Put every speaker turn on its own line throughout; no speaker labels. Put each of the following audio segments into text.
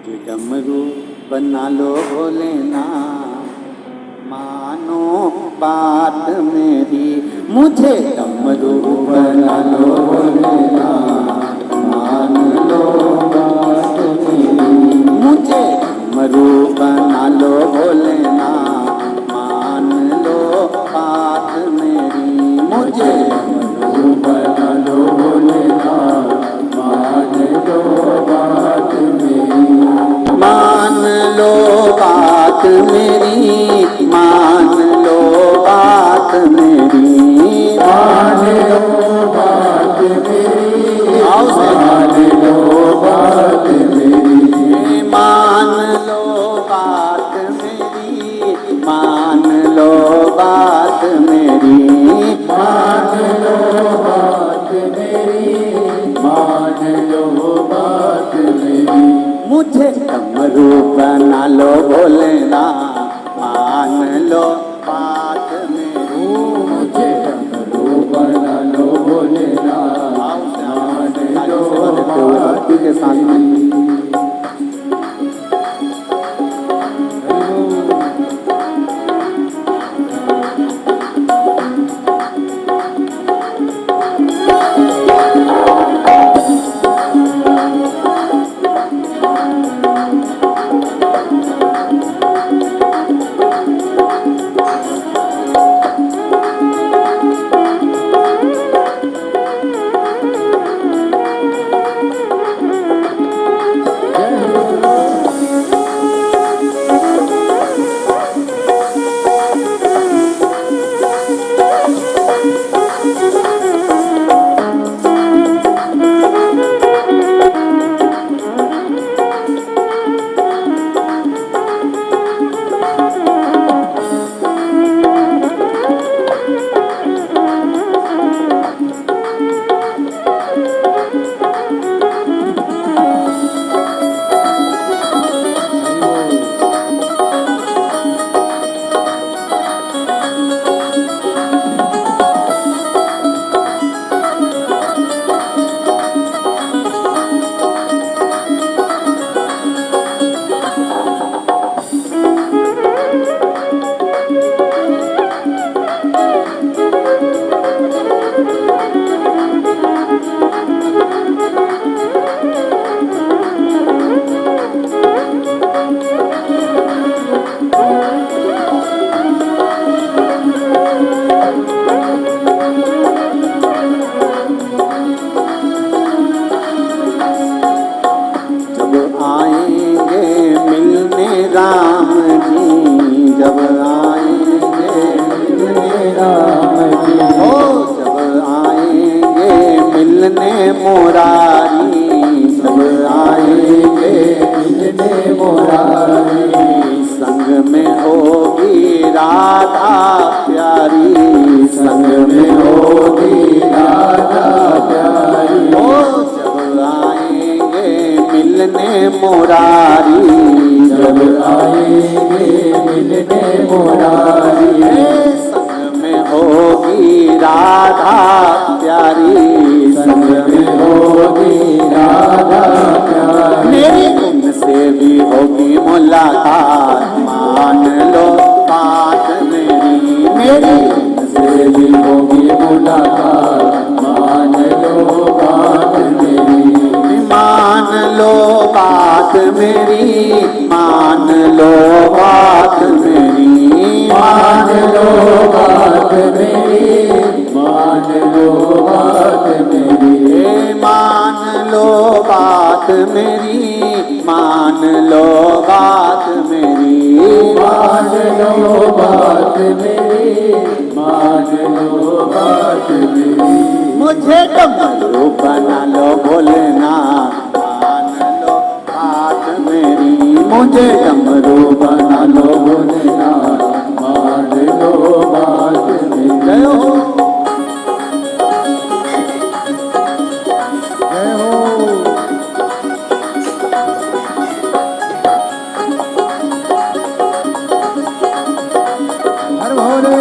मुझे डमरू बना लो भोलेनाथ, मानो बात मेरी। मुझे डमरू बना लो भोलेनाथ, मान लो बात मेरी। मुझे डमरू बना लो भोलेनाथ, मान लो बात मेरी। मुझे डमरू बना लो भोलेनाथ, मान लो बात मेरी। मान लो बात मेरी, मान लो बात मेरी। मान लो बात मेरी, मान लो बात मेरी। मान लो बात मेरी, मान लो बात मेरी। मान लो बात मेरी, मान लो बात मेरी। मुझे डमरू बना लो भोलेनाथ, मान लो बात मेरी। मुझे डमरू बना लो भोलेनाथ, मान लो बात के साथ में। राम जी जब आएंगे मिलने, राम जी हो जब आएंगे मिलने मुरारी। जब आएंगे मिलने मुरारी, संग में होगी राधा प्यारी। संग में होगी राधा प्यारी। हो जब आएंगे मिलने मुरारी। जब आएंगे मिलने मुरारी, संग में होगी राधा प्यारी। संग में होगी राधा प्यारी। मेरी उनसे भी होगी मुलाकात, मान लो बात मेरी। मेरी उनसे भी होगी मुलाकात, मान लो बात मेरी। मान लो बात मेरी, मान लो बात मेरी। मान लो बात मेरी, मान लो बात मेरी। मान लो बात मेरी, मान लो बात मेरी। मान लो बात मेरी, मान लो बात मेरी। मुझे डमरू बना लो भोलेनाथ, मान लो बात मेरी। मुझे डमरू बना लो भोलेनाथ, मान लो बात मेरी। जय हो जय हो। हर भोले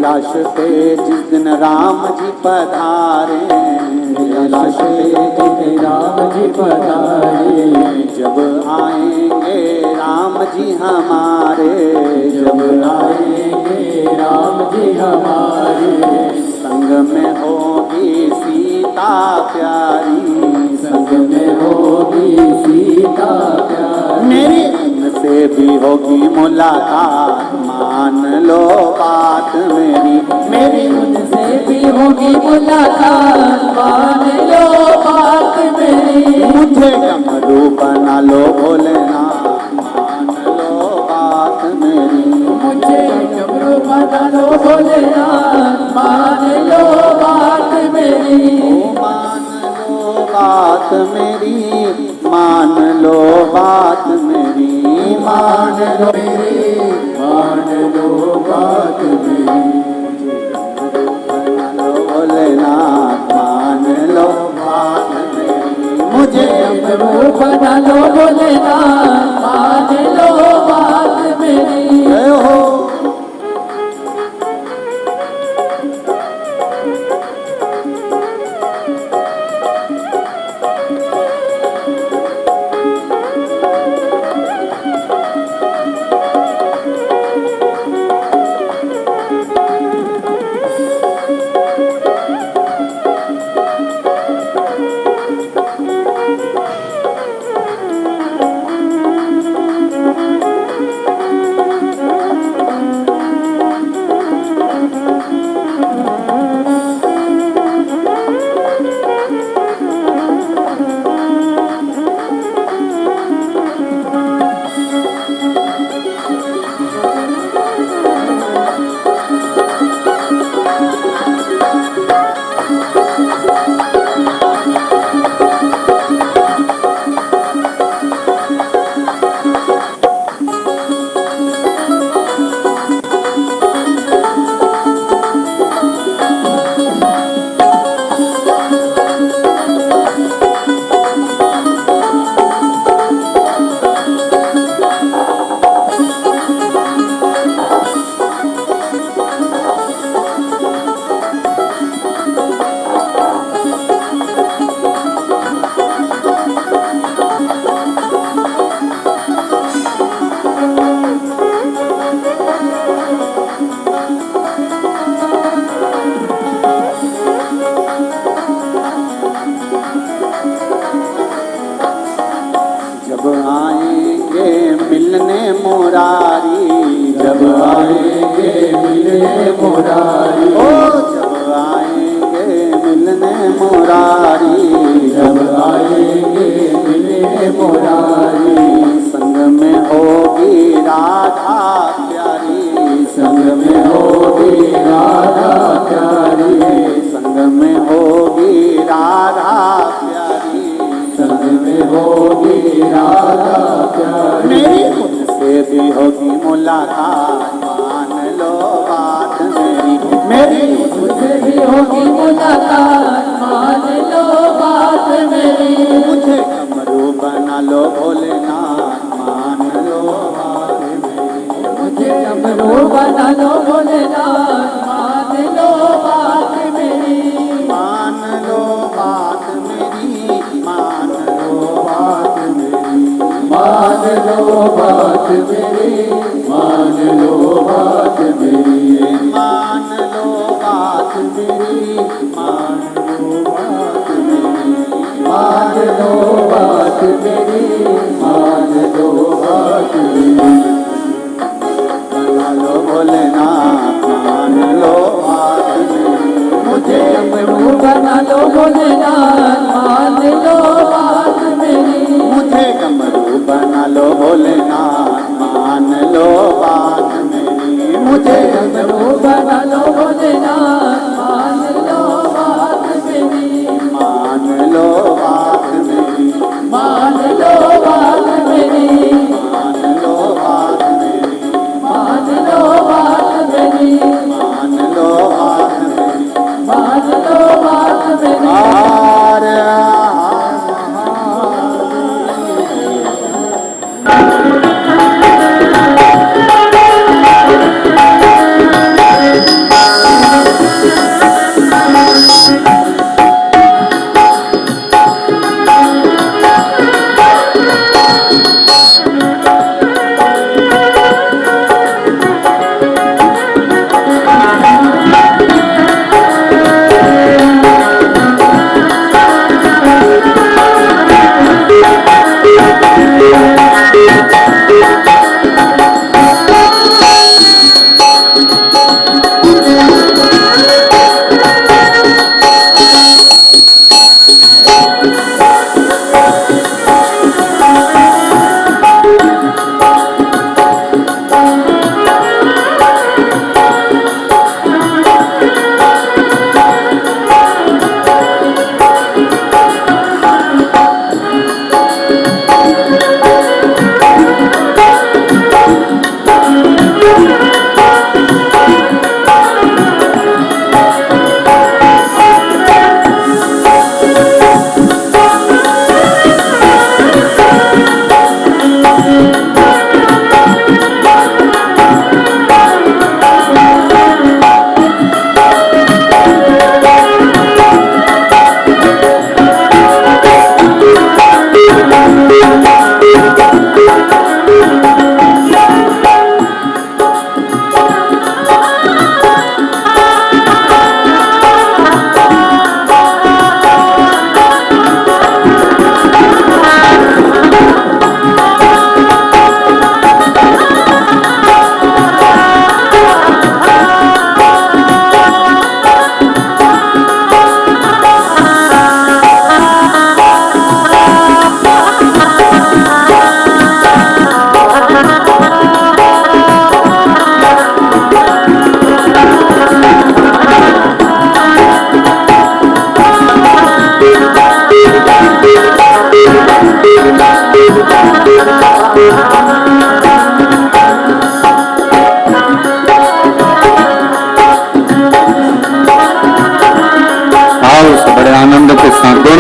कैलाश पे जिस दिन राम जी पधारे, कैलाश पे जिस दिन राम जी पधारे, जब आएंगे राम जी हमारे, जब आएंगे राम जी हमारे, संग में होगी सीता प्यारी, संग में होगी सीता प्यारी, मेरी उनसे भी होगी मुलाकात, मान लो बात मेरी, मेरी उनसे भी होगी मुलाकात, मान लो बात मेरी, मुझे डमरू बना लो भोलेनाथ, मान लो बात मेरी, मुझे डमरू बना लो भोलेनाथ, मान लो बात मेरी, मान लो बात मेरी, मान लो बात मेरी, मान लो मेरी, मान लो बात मेरी, मान लो भोलेनाथ, मान लो बात मेरी, मुझे डमरू बना लो भोलेनाथ, मान लो बात मेरी। जय हो। मुरारी, जब आएंगे मिलने मुरारी, ओ जब आएंगे मिलने मुरारी, जब आएंगे मिलने मुरारी, संग में होगी राधा प्यारी, संग में होगी राधा प्यारी, संग में होगी राधा प्यारी, संग में होगी राधा प्यारी, मेरी से भी होगी मुलाकात, मान लो बात मेरी, मेरी मुझसे भी होगी मुलाकात, मान लो बात मेरी, मुझे डमरू बना लो भोलेनाथ, मान लो बात मेरी, मुझे डमरू बना लो भोलेनाथ, मान लो बात मेरी, मान लो बात मेरी, मान लो बात मेरी, मान लो बात मेरी, मान लो बात मेरी, मान लो बात मेरी, मान लो बात मेरी, मान लो बात मेरी, मान लो बात मेरी, बना लो भोलेनाथ, मान लो बात मेरी, मुझे डमरू बना लो भोलेनाथ, मान लो बात मेरी, मुझे डमरू बना लो भोलेनाथ, मान लो बात मेरी, मुझे डमरू बना लो भोलेनाथ, मान लो बात मेरी, मान लो बात मेरी, मान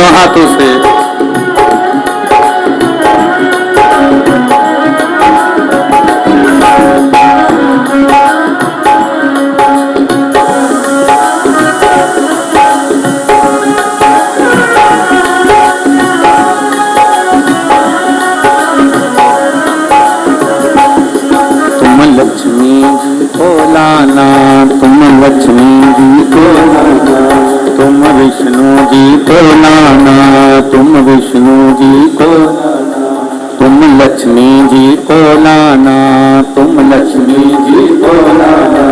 दोनों हाथों से। लक्ष्मी जी को लाना, तुम लक्ष्मी जी को लाना, तुम विष्णु जी को लाना, तुम विष्णु जी को लाना, तुम लक्ष्मी जी को लाना, तुम लक्ष्मी जी को लाना,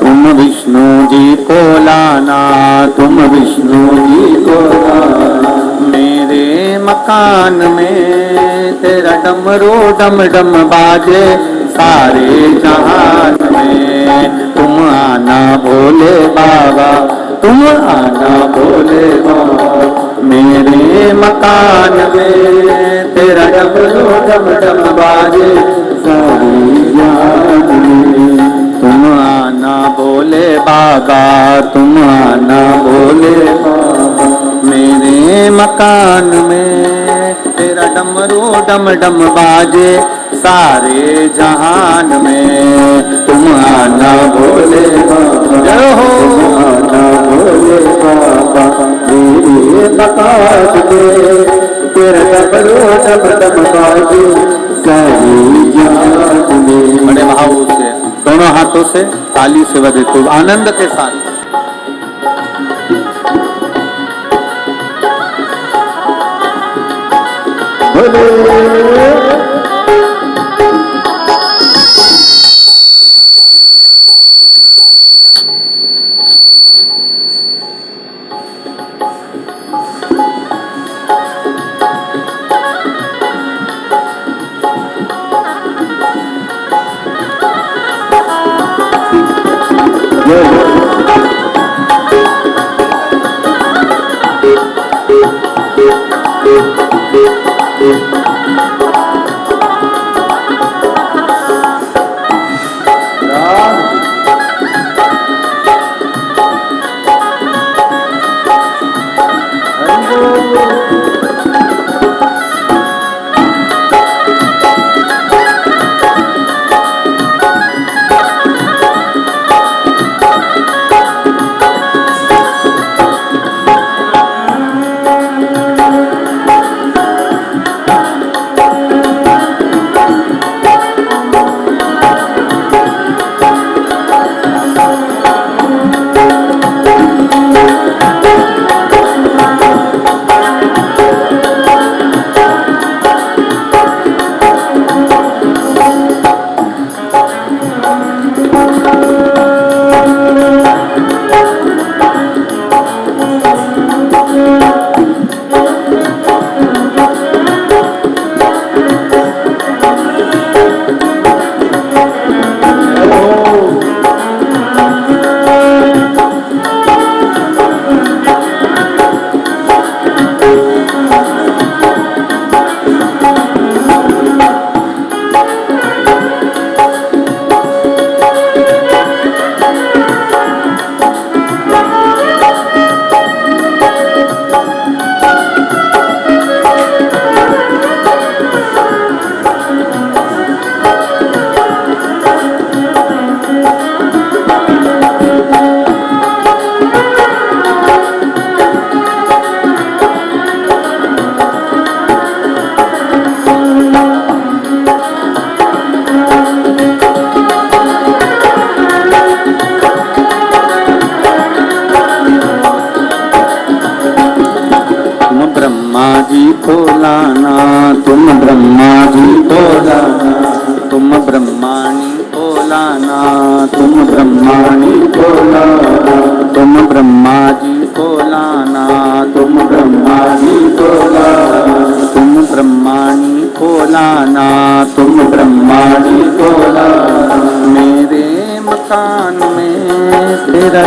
तुम विष्णु जी को लाना, तुम विष्णु जी को लाना। मेरे मकान में तेरा डमरू डम डम बाजे सारे जहान में। तुम आना भोले बाबा, तुम आना भोले बाबा, मेरे मकान में तेरा डमरू डम डम बाजे सारे जहान में। तुम आना भोले बाबा, तुम आना भोले बाबा, मेरे मकान में तेरा डमरू डम डम बाजे सारे जहान में। तुम आना भोले बाबा, जय हो आना भोले बाबा, मेरे मकान में तेरा डमरू डम डम बाजे सारे जहान में। बड़े भाव से दोनों हाथों से ताली से बजे खूब आनंद के साथ।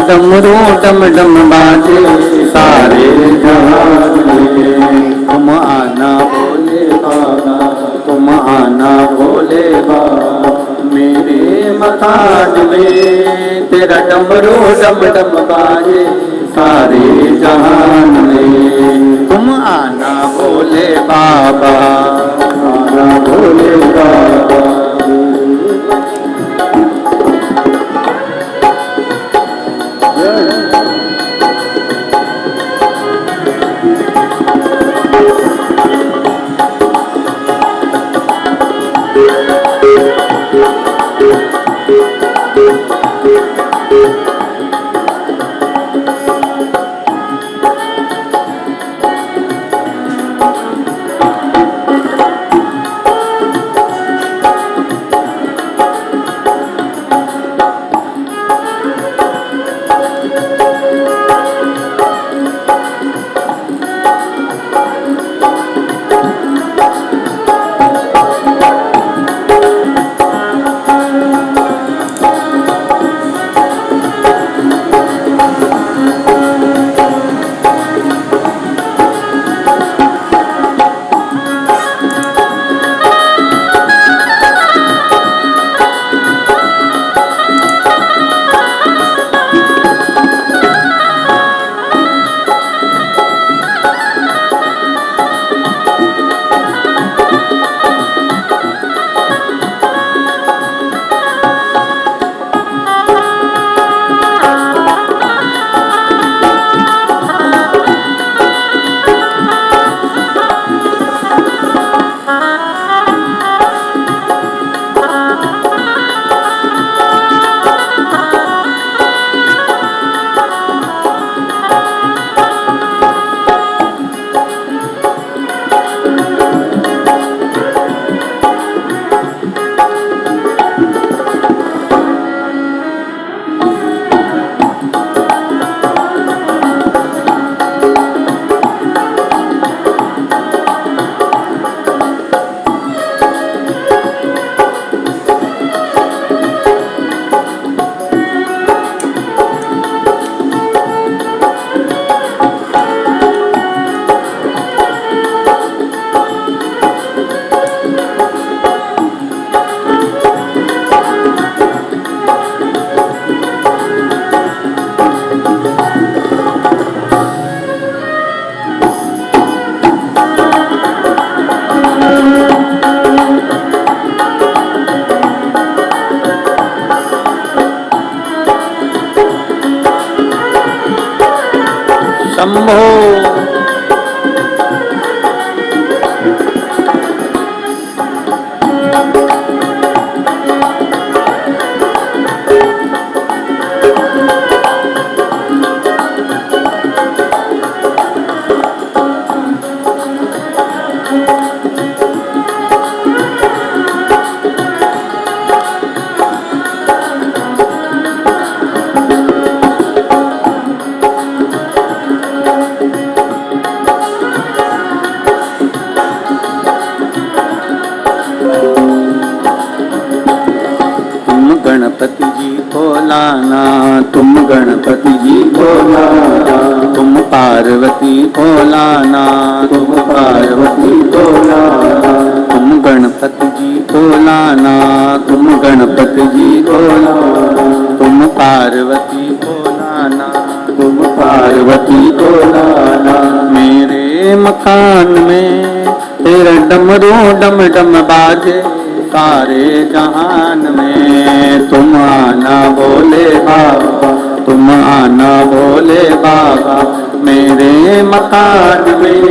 डमरू डम डम बाजे सारे जहान में। तुम आना भोले बाबा, तुम आना भोले बाबा, मेरे मकान में तेरा डमरू डम डम बाजे सारे जहान में। तुम भोले बाबा, आना भोले बाबा। शंभो गणपति जी को लाना, तुम गणपति जी को लाना, तुम पार्वती को लाना, तुम पार्वती को लाना, तुम गणपति जी को लाना, तुम गणपति जी को लाना, तुम पार्वती को लाना, तुम पार्वती को लाना। मेरे मकान में तेरा डमरू डम डम बाजे, सारे जहान में तुम आना भोले बाबा, तुम आना भोले बाबा। मेरे मकान में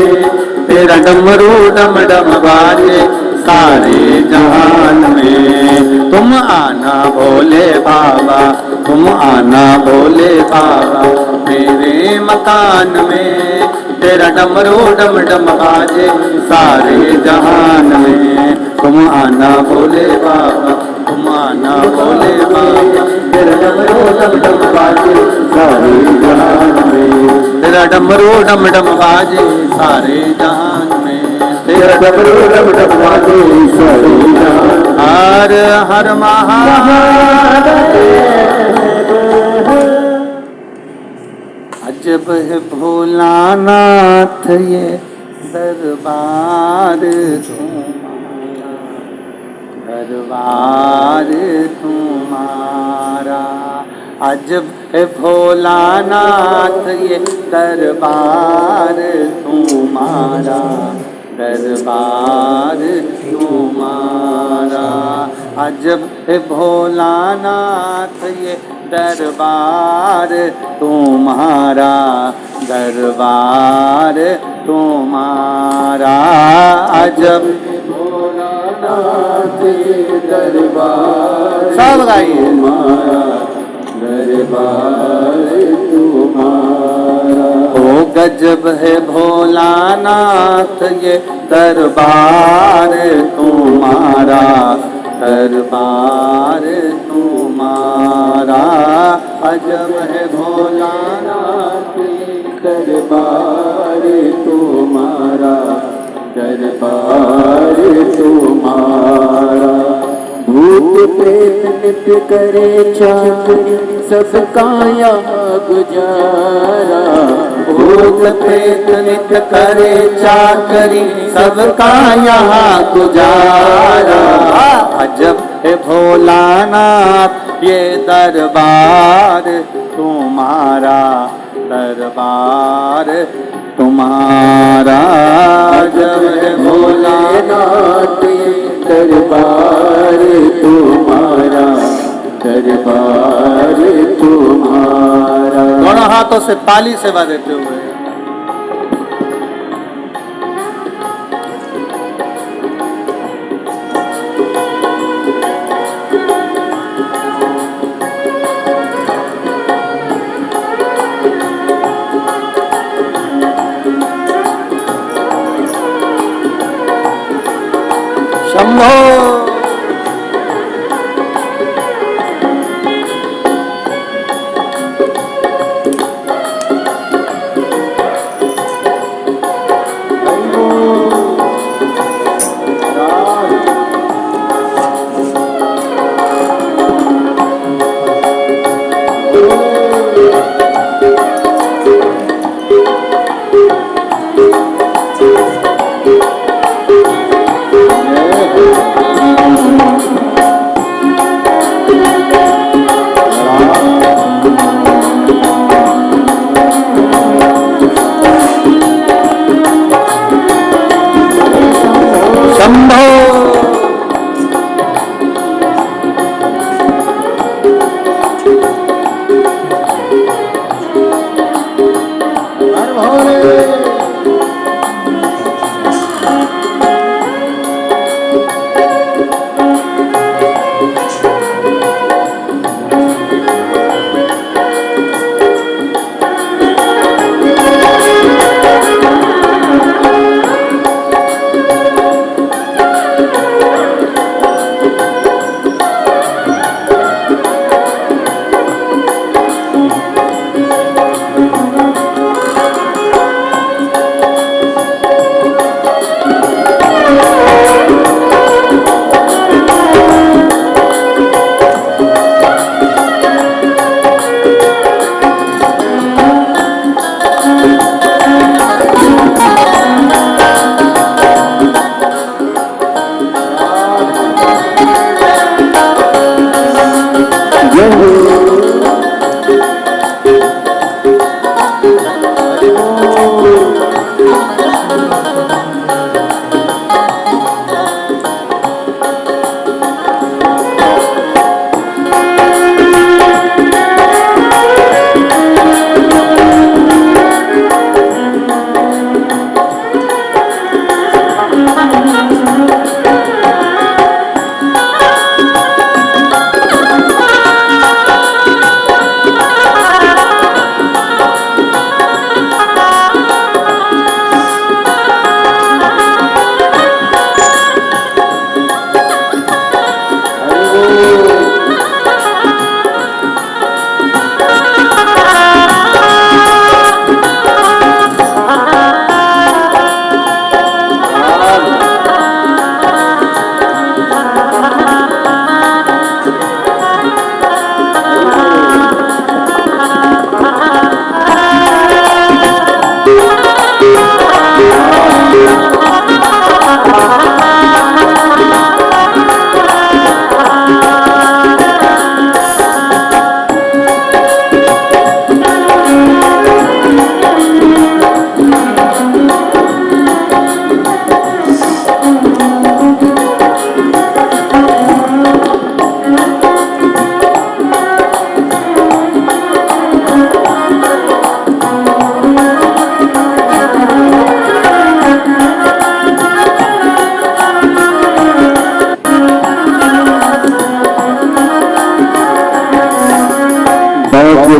तेरा डमरू डम डम बाजे, सारे जहान में तुम आना भोले बाबा, तुम आना भोले बाबा। मेरे मकान में तेरा डमरू डम डम बाजे, सारे जहान में तुम आना भोले बाबा, तुम आना भोले बाबा। तेरा डमरू डम डम बाजे, सारे जहान में तेरा डमरू डम डम बाजे, सारे जहान में तेरा डमरू डम डम बाजे, सारे जहान। हर हर महादेव, अजब है भोलानाथ ये दरबार तुम्हारा, दरबार तुम्हारा। अजब है भोलानाथ ये दरबार तुम्हारा, दरबार तुम्हारा। अजब है भोलानाथ ये दरबार तुम्हारा, दरबार तुम्हारा। अजब भोलानाथ ये दरबार सब गाइए, दरबार तुम्हारा। ओ गजब है भोलानाथ ये दरबार तुम्हारा, दरबार तुम्हारा। अजब है भोलानाथ ये दरबार तुम्हारा, दरबार तुम्हारा। भूत प्रेत नित्य करे चाकरी सबका यहाँ गुजारा, भूत प्रेत नित्य करे चाकरी सबका यहाँ गुजारा। अजब है भोलानाथ ये दरबार तुम्हारा, दरबार तुम्हारा। अजब है भोलानाथ ये दरबार तुम्हारा, दरबार तुम्हारा। दोनों हाथों से ताली से बजाते हुए शंभो।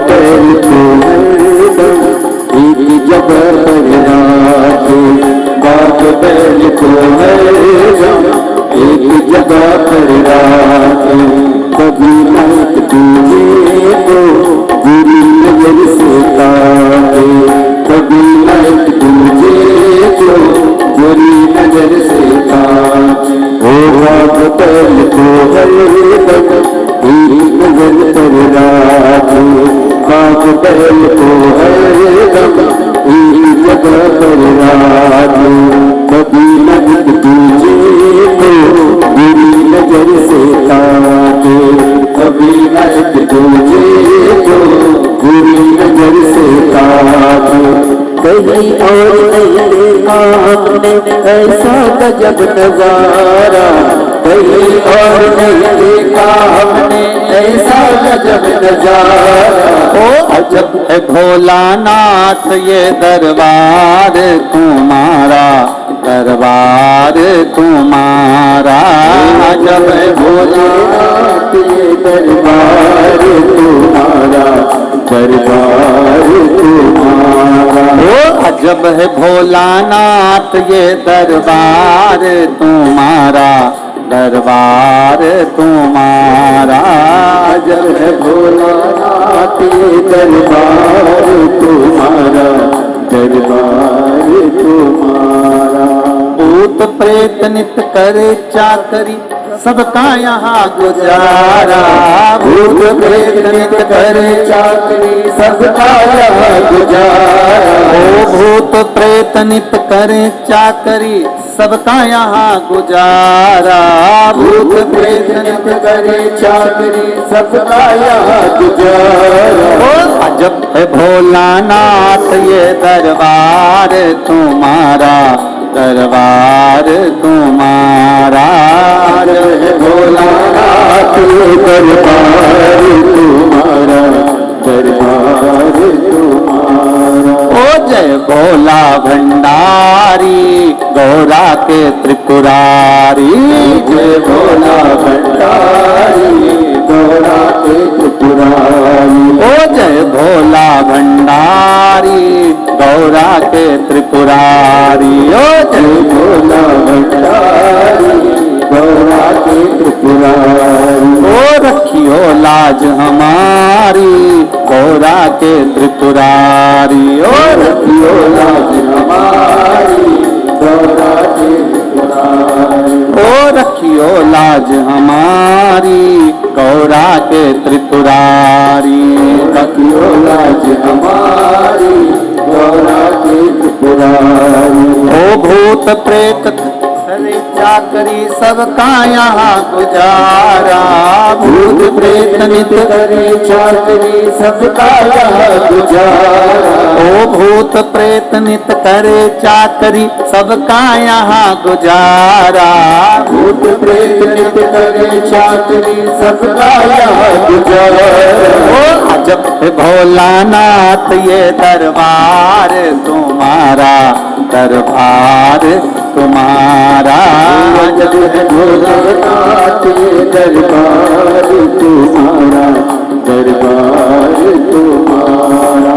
बैल को हरदम एक जगह पर राखे, बाप बैल को हरदम एक जगह पर राखे। कभी मत तुझे को बुरी नजर से ताके, कभी मत तुझे को बुरी नजर से ताके। ओ बाप बैल को हरदम एक नजर पर राखे, बाप बैल को हरदम एक जगह पर राखे। कभी मत तुझे को बुरी नजर से ताके, कभी मत तुझे को बुरी नजर से ताके। कहीं और नहीं देखा हमने ऐसा गजब नजारा, कहीं और नहीं देखा हमने ऐसा गजब नजारा। ओ अजब है भोलानाथ ये दरबार तुम्हारा, दरबार तुम्हारा। अजब है भोलानाथ ये दरबार तुम्हारा, दरबार तुम्हारा। ओ अजब है भोलानाथ ये दरबार तुम्हारा, दरबार तुम्हारा। अजब है भोलानाथ ये दरबार तुम्हारा, दरबार तुम्हारा। भूत प्रेत नित करे चाकरी सबका यहाँ गुजारा, भूत प्रेत नित करे चाकरी सबका यहाँ गुजारा। ओ भूत प्रेत नित करे चाकरी सबका यहाँ गुजारा, भूत प्रेत नित करे चाकरी सबका यहाँ गुजारा। ओ अजब है भोलानाथ ये दरबार तुम्हारा, दरबार तुम्हारा। अजब है भोलानाथ ये दरबार तुम्हारा, दरबार तुम्हारा। ओ जय भोला भंडारी गौरा के त्रिपुरारी, जय भोला भंडारी गौरा के त्रिपुरारी। ओ जय भोला भंडारी गौरा के त्रिपुरारी। ओ जय भोला भंडारी गौरा के त्रिपुरारी। ओ रखियो लाज हमारी गौरा के त्रिपुरारी। ओ रखियो लाज हमारी गौरा के त्रिपुरारी। ओ रखियो लाज हमारी गौरा के त्रिपुरारी। रखियो लाज हमारी गौरा के त्रिपुरारी। ओ भूत प्रेत करे चाकरी सबका यहाँ गुजारा, भूत प्रेत नित करे चाकरी सबका यहाँ गुजारा। ओ भूत प्रेत नित करे चाकरी सबका यहाँ गुजारा, भूत प्रेत नित करे चाकरी सबका यहाँ गुजारा। ओ अजब है भोलानाथ ये दरबार तुम्हारा, दरबार तुम्हारा। अजब है भोलानाथ ये दरबार तुम्हारा, दरबार तुम्हारा।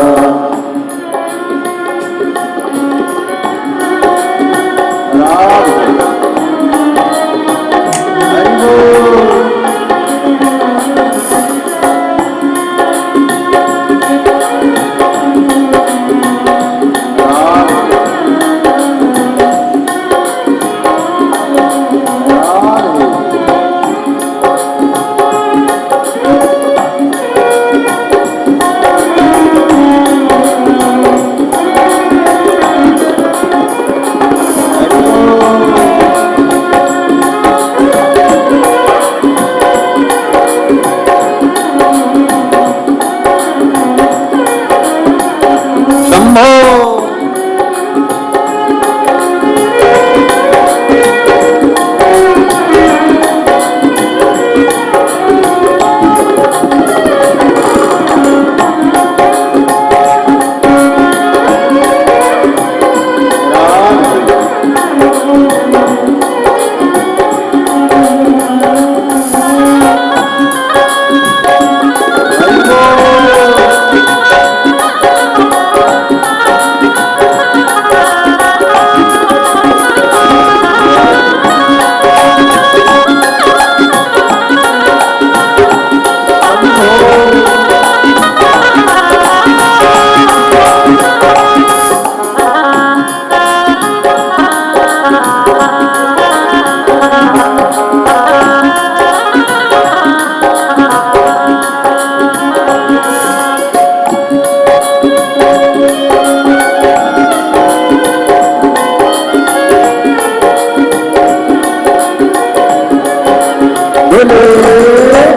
भोले हर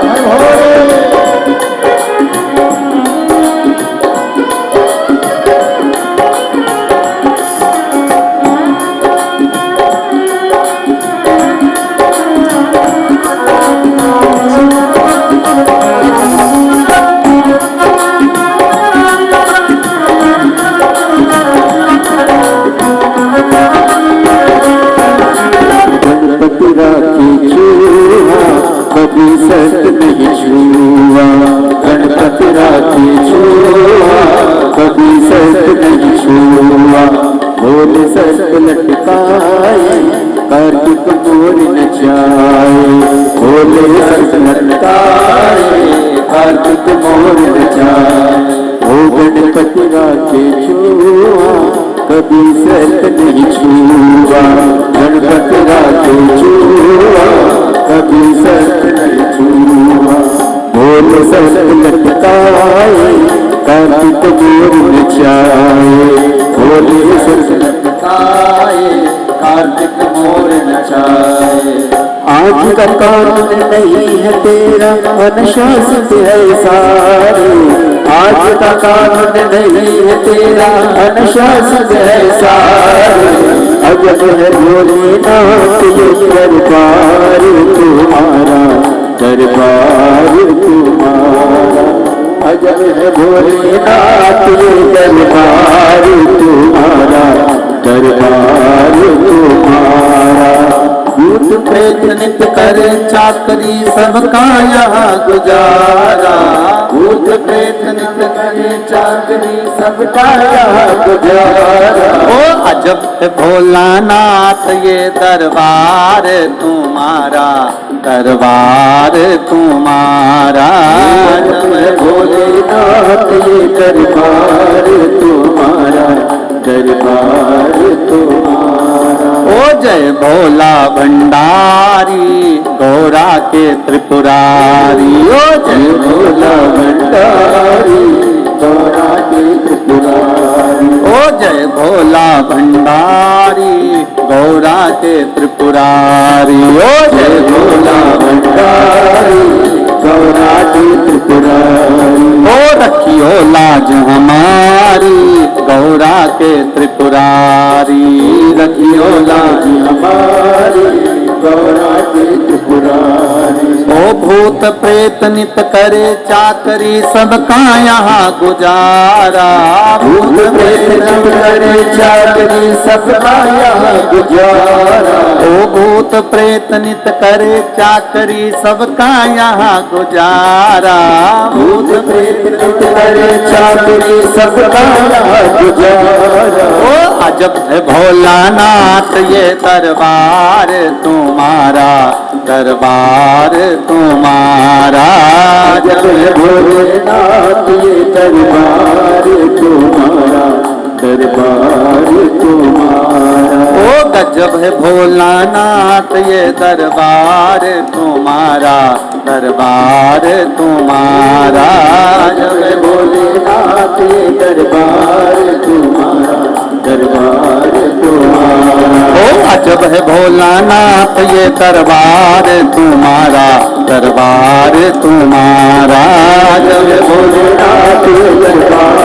हर भोले। गणपति राखी छुआ कभी सत नहीं छुआ, गणपति राखी छुआ कभी सत नहीं छुआ। भोले सत लटकाए कार्तिक मोर नचाए, भोले सत लटकाए कार्तिक मोर नचाए। ओ गणपति राखी छुआ कभी सत नहीं छुआ, गणपति राखी छुआ कभी सत नहीं छुआ। भोले सत लटकाए कार्तिक मोर नचाए, भोले सत लटकाए कार्तिक मोर नचाए। आज का कानून नहीं है तेरा अनुशासित है सारे, आज का कानून नहीं है तेरा अनुशासित है सारे। अजब है भोलेनाथ ये दरबार तुम्हारा, दरबार तुम्हारा। अजब है भोलेनाथ ये दरबार तुम्हारा, दरबार तुम्हारा। भूत प्रेत नित्य करे चाकरी सबका यहाँ गुजारा, भूत प्रेत नित्य करे चाकरी सबका यहाँ गुजारा।
ओ अजब है भोलानाथ ये दरबार तुम्हारा, दरबार तुम्हारा।
अजब है भोलेनाथ ये दरबार तुम्हारा, दरबार तुम्हारा।
ओ जय भोला भंडारी गौरा के त्रिपुरारी,
ओ जय भोला भंडारी गौरा के त्रिपुरारी।
ओ जय भोला भंडारी गौरा के त्रिपुरारी।
ओ जय भोला भंडारी गौरा के त्रिपुरारी।
ओ रखियो लाज हमारी गौरा के त्रिपुरारी,
रखियो लाज हमारी गौरा के त्रिपुरारी।
ओ भूत प्रेत नित करे चाकरी सबका यहाँ गुजारा,
भूत प्रेत नित करे चाकरी सबका यहाँ गुजारा।
ओ भूत प्रेत नित करे चाकरी सबका यहाँ गुजारा,
भूत प्रेत नित करे चाकरी सबका यहाँ गुजारा।
ओ अजब है भोलानाथ ये दरबार तुम्हारा, दरबार तुम्हारा।
अजब है भोलेनाथ ये दरबार तुम्हारा, दरबार तुम्हारा।
ओ गजब है भोलानाथ ये दरबार तुम्हारा, दरबार तुम्हारा।
अजब है भोलेनाथ ये दरबार तुम्हारा, दरबार तुम्हारा।
ओ अजब है भोलानाथ ये दरबार तुम्हारा, दरबार तुम्हारा।
अजब है भोलेनाथ ये दरबार